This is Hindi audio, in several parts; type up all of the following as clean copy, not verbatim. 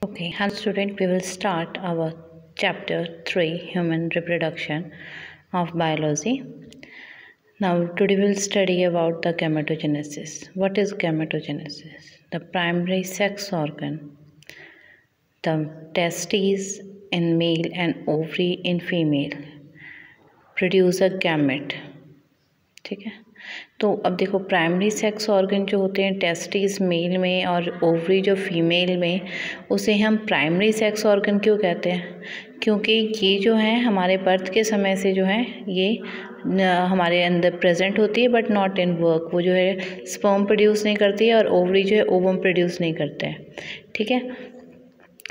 Okay, hello student, we will start our chapter 3 human reproduction of biology. Now today we will study about the gametogenesis. What is gametogenesis? The primary sex organ, the testes in male and ovary in female produce a gamete. ठीक है, तो अब देखो प्राइमरी सेक्स ऑर्गन जो होते हैं टेस्टिस मेल में और ओवरी जो फीमेल में, उसे हम प्राइमरी सेक्स ऑर्गन क्यों कहते हैं? क्योंकि ये जो है हमारे बर्थ के समय से जो है ये हमारे अंदर प्रेजेंट होती है बट नॉट इन वर्क। वो जो है स्पर्म प्रोड्यूस नहीं करती है और ओवरी जो है ओवम प्रोड्यूस नहीं करते हैं। ठीक है,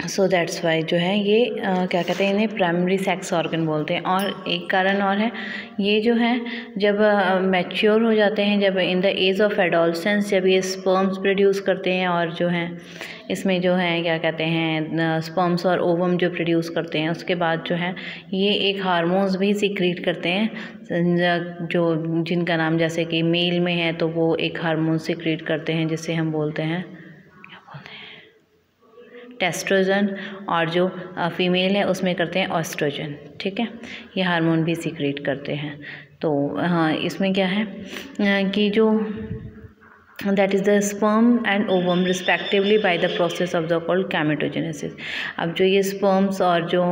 सो दैट्स वाई जो है ये क्या कहते हैं, इन्हें प्राइमरी सेक्स ऑर्गन बोलते हैं। और एक कारण और है, ये जो है जब मैच्योर हो जाते हैं, जब in the age of adolescence जब ये स्पर्म्स प्रोड्यूस करते हैं और जो है इसमें जो है क्या कहते हैं स्पर्म्स और ओवम जो प्रोड्यूस करते हैं, उसके बाद जो है ये एक हार्मोन्स भी सीक्रेट करते हैं जो जिनका नाम जैसे कि मेल में है तो वो एक हार्मोन सीक्रेट करते हैं जिसे हम बोलते हैं टेस्ट्रोजन, और जो फीमेल है उसमें करते हैं ऑस्ट्रोजन। ठीक है, ये हार्मोन भी सीक्रेट करते हैं। तो हाँ, इसमें क्या है कि जो that is the sperm and ovum respectively by the process of the called gametogenesis. अब जो ये स्पर्म्स और जो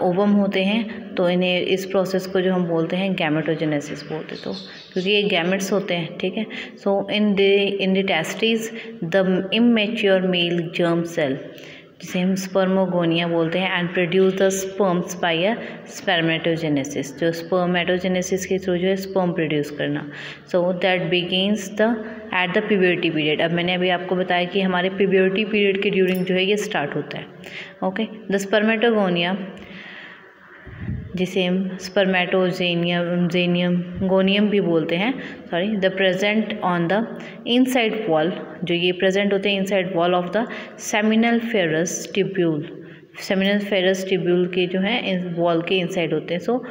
ओवम होते हैं तो इन्हें इस प्रोसेस को जो हम बोलते हैं गैमेटोजेनेसिस बोलते हैं, तो क्योंकि ये गैमेट्स होते हैं। ठीक है, so in the testis the immature male germ cell जिसे हम स्पर्मोगोनिया बोलते हैं and produce the sperms by a spermatogenesis, जो स्पर्मेटोजेनेसिस के थ्रू जो है स्पर्म प्रोड्यूस करना। So that begins the at the puberty period. अब मैंने अभी आपको बताया कि हमारे प्यूबर्टी पीरियड के ड्यूरिंग जो है ये स्टार्ट होता है। ओके, द स्पर्मेटोगोनिया जिसे हम स्पर्मेटोजेनियम गोनियम भी बोलते हैं, sorry, the present on the inside wall, जो ये प्रेजेंट होते हैं inside wall of the seminiferous tubule. Seminiferous tubule के जो है इस वॉल के इनसाइड होते हैं। So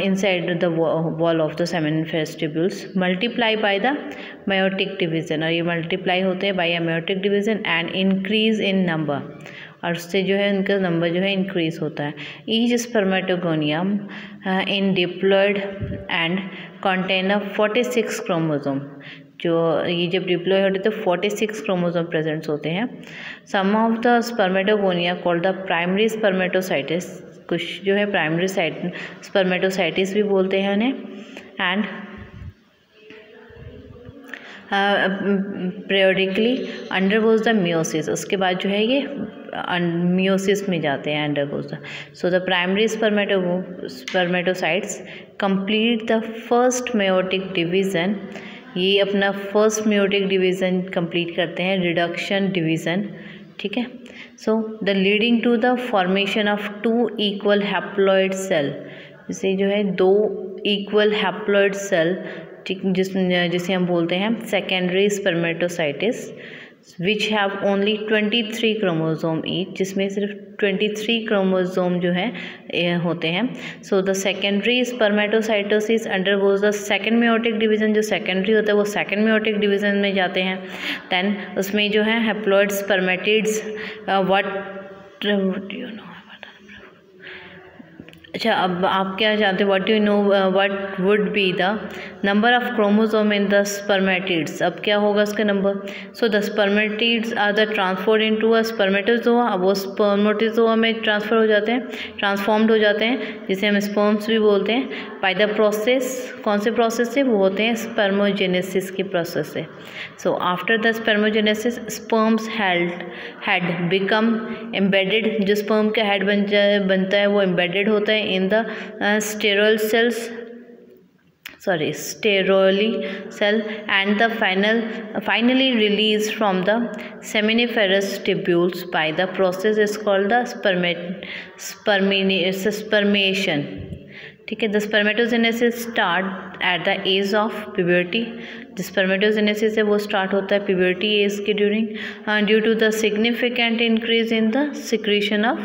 inside the wall of the seminiferous tubules multiply by the meiotic division, और ये मल्टीप्लाई होते हैं by a meiotic division and increase in number, और उससे जो है उनका नंबर जो है इंक्रीज होता है। Each spermatogonium in diploid and contain a 46 chromosome. जो ये जब डिप्लॉय होते तो 46 क्रोमोसोम प्रेजेंट्स होते हैं। Some of the spermatogonia called the primary spermatocytes, कुछ जो है प्राइमरी स्पर्मेटोसाइटिस भी बोलते हैं उन्हें, and periodically undergoes the meiosis. उसके बाद जो है ये मियोसिस में जाते हैं, undergoes the. So the primary spermatocytes complete the first meiotic division. ये अपना फर्स्ट मेयोटिक डिवीज़न कंप्लीट करते हैं, रिडक्शन डिवीज़न। ठीक है, so the leading to the formation of 2 equal haploid cell, जिसे जो है 2 इक्वल हैप्लॉइड सेल जिसे हम बोलते हैं secondary spermatocytes, which have only 23 chromosome each, जिसमें सिर्फ 23 क्रोमोसोम जो है होते हैं। So the secondary spermatocytes undergoes the second meiotic division. जो सेकेंडरी होता है वो सेकेंड मेयोटिक डिवीज़न में जाते हैं। दैन उसमें जो है haploid spermatids what you know. अच्छा, अब आप क्या जानते हो, what you know what would be the number of chromosome in the spermatids? अब क्या होगा उसका number? So the spermatids are the transferred into a spermatozoa. अब वो स्पर्मेटोजोआ में ट्रांसफर हो जाते हैं, ट्रांसफॉर्म्ड हो जाते हैं, जिसे हम स्पर्म्स भी बोलते हैं, बाय द प्रोसेस। कौन से प्रोसेस से? वो होते हैं स्पर्मोजेनेसिस के प्रोसेस से। So after the spermiogenesis sperms had become embedded. जो स्पर्म का हेड बनता है वो एम्बेडेड होता है in the sterile cells, steroly cell, and the finally released from the seminiferous tubules by the process is called the spermiation. ठीक है, the spermatogenesis start at the age of puberty. जो स्पर्मेटोजेनेसिस है वो स्टार्ट होता है प्यूबर्टी एज के during due to the significant increase in the secretion of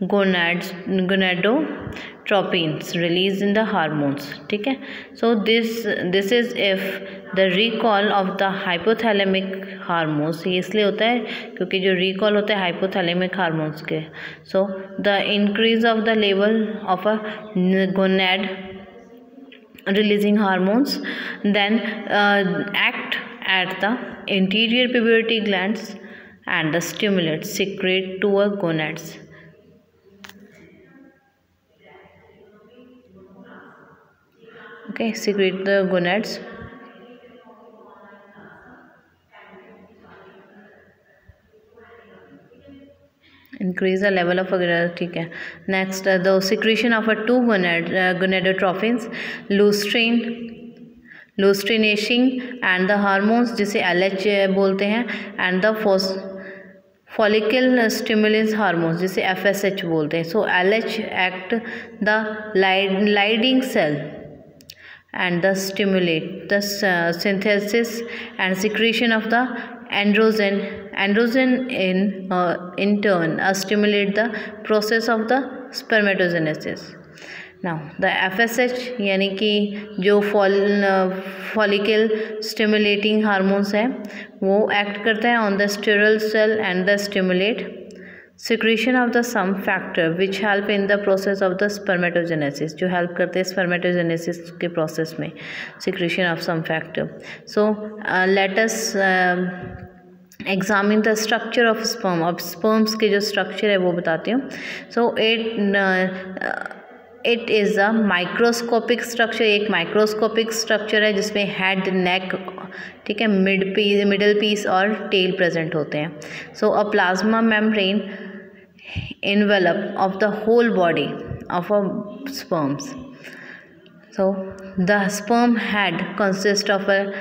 gonadotropins released in the hormones. ठीक है, so this is if the recall of the hypothalamic hormones, ये इसलिए होता है क्योंकि जो recall होता है hypothalamic hormones के, so the increase of the level of a gonad releasing hormones then act at the anterior pituitary glands and the stimulate secrete to a gonads. Okay, secrete the gonads. Increase the level of ठीक है. Next, the secretion of a two gonadotropins, luteinizing and the hormones जिसे LH बोलते हैं, and the follicle stimulus hormones जिसे FSH बोलते हैं. So LH act the Leydig cell and the stimulate the synthesis and secretion of the androgen in turn stimulate the process of the spermatogenesis. Now the FSH यानी कि जो follicle stimulating hormones है वो act करता है on the sterile cell and the stimulate secretion of the some factor which help in the process of the spermatogenesis, जो help करते हैं spermatogenesis के process में, secretion of some factor. So let us examine the structure of sperm. अब sperms के जो structure है वो बताती हूँ. So it is a microscopic structure, एक microscopic structure है जिसमें head, neck, ठीक है, middle piece और tail present होते हैं. So a plasma membrane envelope of the whole body of a sperms. So the sperm head consists of a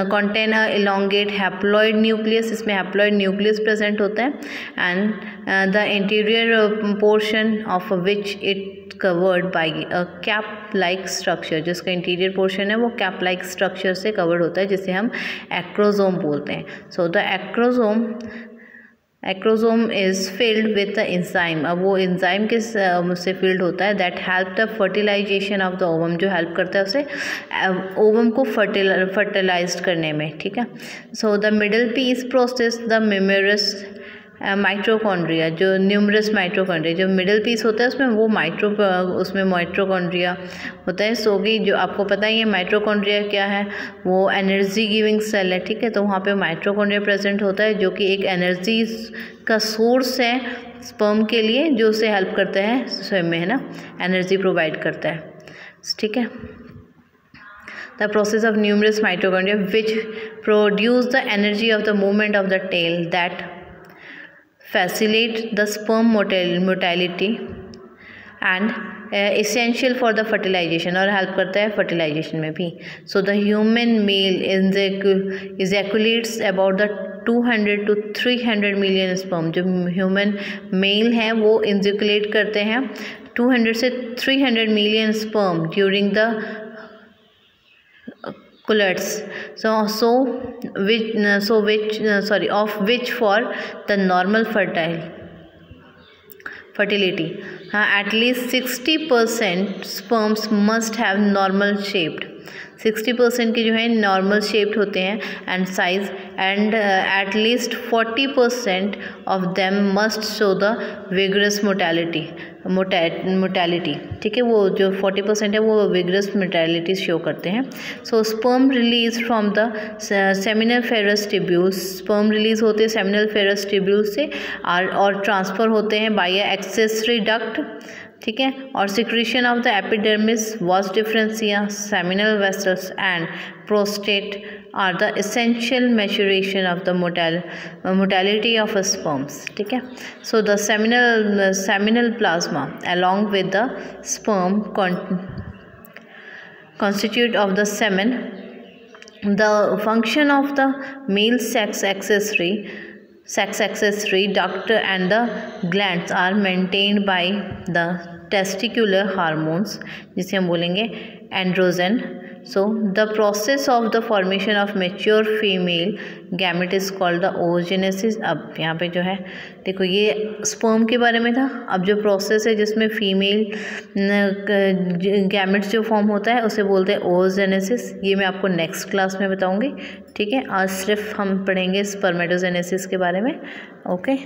contain a elongate haploid nucleus, इसमें haploid nucleus present होता है, and the interior portion of which it covered by a cap like structure, जिसका interior portion है वो cap like structure से covered होता है जिसे हम acrosome बोलते हैं. So the acrosome is filled with the enzyme. अब वो enzyme किस से filled होता है that help the fertilization of the ovum, जो help करता है उसे ovum को fertilized करने में. ठीक है, so the middle piece process the numerous mitochondria, जो न्यूमरस माइट्रोकॉन्ड्रिया, जो मिडिल पीस होता है उसमें वो उसमें माइट्रोकॉन्ड्रिया होता है. सो कि जो आपको पता ही है माइट्रोकॉन्ड्रिया क्या है, वो एनर्जी गिविंग सेल है. ठीक है, तो वहाँ पे माइट्रोकॉन्ड्रिया प्रेजेंट होता है जो कि एक एनर्जी का सोर्स है स्पर्म के लिए, जो उसे हेल्प करता है स्विम में, है ना, एनर्जी प्रोवाइड करता है. ठीक है, the process of numerous mitochondria which produce the energy of the movement of the tail that facilitate the sperm motility and essential for the fertilization, और help करता है fertilization में भी. So the human male ejaculates about the 200 to 300 million sperm. जो human male हैं वो ejaculate करते हैं 200 से 300 million sperm during the coitus. Of which for the normal fertility, at least 60% sperms must have normal shaped. 60% के जो है नॉर्मल शेप्ड होते हैं and size, and at least 40% of them must show the vigorous mortality. ठीक है, वो जो 40% है वो विगरस मोटेलिटी शो करते हैं. So sperm release from the seminiferous tubules. Sperm release होते हैं सेमिनल फेरस ट्यूब्यूल्स से और ट्रांसफ़र होते हैं बाय एक्सेसरी डक्ट. ठीक है, और secretion of the epidermis, vas deferentia, seminal vessels and prostate are the essential maturation of the motility of sperms. ठीक है, so the seminal plasma along with the sperm constitute of the semen. The function of the male sex accessory duct and the glands are maintained by the testicular hormones, जिसे हम बोलेंगे androgen, so the process of the formation of mature female gamete is called the oogenesis। अब यहाँ पे जो है देखो ये स्पर्म के बारे में था, अब जो प्रोसेस है जिसमें फीमेल गैमेट जो फॉर्म होता है उसे बोलते हैं oogenesis। ये मैं आपको नेक्स्ट क्लास में बताऊंगी, ठीक है। आज सिर्फ हम पढ़ेंगे स्पर्मेटोजेनेसिस के बारे में, ओके।